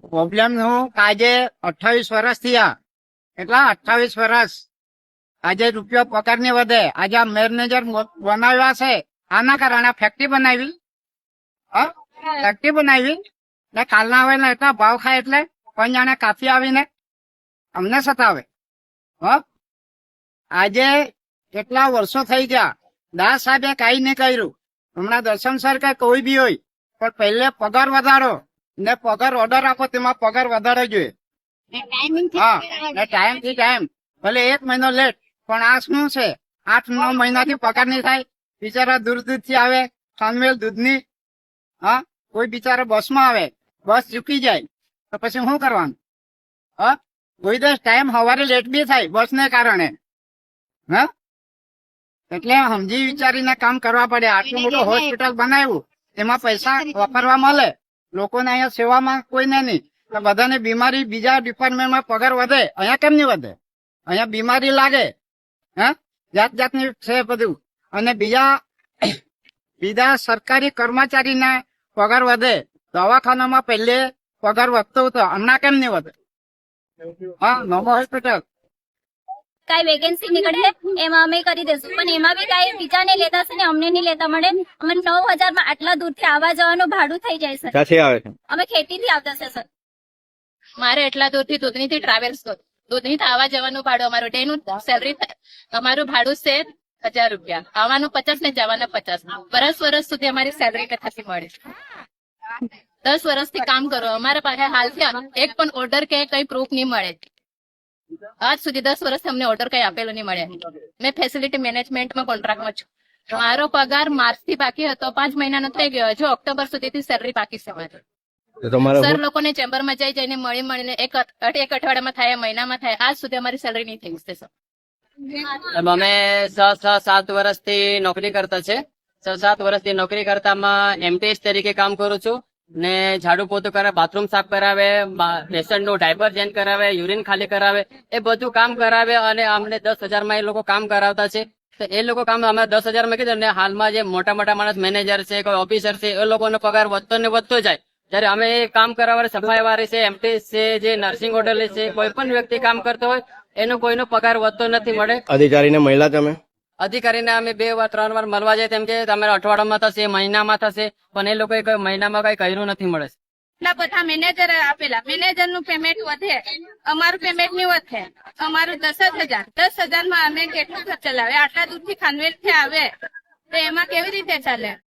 Problem હું આજે 28 વર્ષ થયા, એટલા 28 વર્ષ આજે રૂપિયો પગાર ની વધે. આજે આ મેનેજર બનાવ્યા છે આના કારણે ફેક્ટરી બનાવી, ફેક્ટરી બનાવી ને કાલના આવે ને એટલા ભાવ ખાય એટલે કોઈ જાણે કાપી આવીને અમને સતાવે. આજે કેટલા વર્ષો થઈ ગયા, દાસ સાહેબે કઈ નહીં કર્યું. હમણાં દર્શન સર કે કોઈ બી હોય પણ પહેલે પગાર વધારો ને પગાર ઓર્ડર આપો, તેમાં પગાર વધારો જોઈએ. હા, ને ટાઈમ થી ટાઈમ, ભલે 1 મહિનો લેટ, પણ આ શું છે 8-9 મહિનાથી પગાર નહીં થાય. બિચારા દૂર દૂર થી આવે, ખાનમેલ દૂધની. હા, કોઈ બિચારા બસમાં આવે, બસ ચૂકી જાય તો પછી શું કરવાનું? કોઈ દિવસ ટાઈમ સવારે લેટ બી થાય બસ ને કારણે. હા, એટલે સમજી વિચારીને કામ કરવા પડે. આટલું મોટું હોસ્પિટલ બનાવ્યું, એમાં પૈસા વાપરવા મળે, લોકોને અહીંયા સેવામાં કોઈને નહીં. બધાને બીમારી, બીજા ડિપાર્ટમેન્ટમાં પગાર વધે, અહીંયા કેમ નહીં વધે? અહીંયા બીમારી લાગે, જાત જાતની છે બધું. અને બીજા સરકારી કર્મચારીને પગાર વધે, દવાખાનામાં પહેલે પગાર વધતો હતો, હમણાં કેમ નહીં વધે? હા, નોમો હોસ્પિટલ કઈ વેકેન્સી નીકળે એમાં અમે કરી દઈશું, પણ એમાં બી કઈ બીજાને લેતા છે ને અમને નહીં લેતા મળે. અમે 9,000 માં આટલા દૂરથી આવવા જવાનું ભાડું થઈ જાય સર. ક્યાંથી આવે છે? અમે ખેતીથી આવતા છે સર. મારે એટલા દૂરથી દૂધનીથી ટ્રાવેલ્સ કરું, દૂધનીથી આવવા જવાનું ભાડું અમારું એનું સેલરી અમારું ભાડું છે 1,000 રૂપિયા, આવવાનું 50 ને જવાનું 50. વર્ષ સુધી અમારી સેલરી નથી મળી. 10 વર્ષથી કામ કરો, અમારા પાસે હાલથી એક પણ ઓર્ડર કે કઈ પ્રૂફ નહીં મળે. આજ સુધી 10 વર્ષથી અમને ઓર્ડર કઈ આપેલો નહીં મળ્યા. મેં ફેસિલિટી મેનેજમેન્ટમાં કોન્ટ્રાક્ટમાં છું. મારો પગાર માર્ચથી બાકી હતો, 5 મહિનાનો થઈ ગયો, હજુ ઓક્ટોબર સુધીથી સેલરી બાકી છે મારી. સર લોકોને ચેમ્બરમાં જઈને મળીને એક અઠવાડિયામાં થાય, મહિનામાં થાય, આજ સુધી અમારી સેલરી નહીં થઈ છે સર. અમે 6-7 વર્ષથી નોકરી કરતા છે. 6-7 વર્ષથી નોકરી કરતામાં એમટીએસ તરીકે કામ કરું છું ને ઝાડુ પોતું કરે, બાથરૂમ સાફ કરાવે, પેશન્ટનું ડાયપર ચેન્જ કરાવે, યુરિન ખાલી કરાવે, એ બધું કામ કરાવે. અને અમને 10,000 માં એ લોકો કામ કરાવતા છે. તો એ લોકો કામ અમે 10,000 માં કીધું ને હાલમાં જે મોટા માણસ મેનેજર છે, કોઈ ઓફિસર છે, એ લોકોનો પગાર વધતો ને વધતો જાય. જયારે અમે કામ કરવા સફાઈ વાળી છે, એમટીએસ છે, જે નર્સિંગ હોટેલ છે, કોઈ પણ વ્યક્તિ કામ કરતો હોય એનો કોઈનો પગાર વધતો નથી મળે. અધિકારીને મળ્યા તમે? અધિકારીને અમે 2 વાર 3 વાર મળવા જાય, તેમ કે તમારે અઠવાડિયામાં થશે, મહિનામાં થશે, પણ એ લોકોએ કઈ મહિનામાં કઈ કર્યું નથી મળે. એટલા બધા મેનેજર આપેલા, મેનેજર નું પેમેન્ટ વધે, અમારું પેમેન્ટ નહીં વધે. અમારું 10,000 માં અમે કેટલું ખર્ચ ચલાવે? આટલા દૂરથી ખાનવેલ થી આવે તો એમાં કેવી રીતે ચાલે?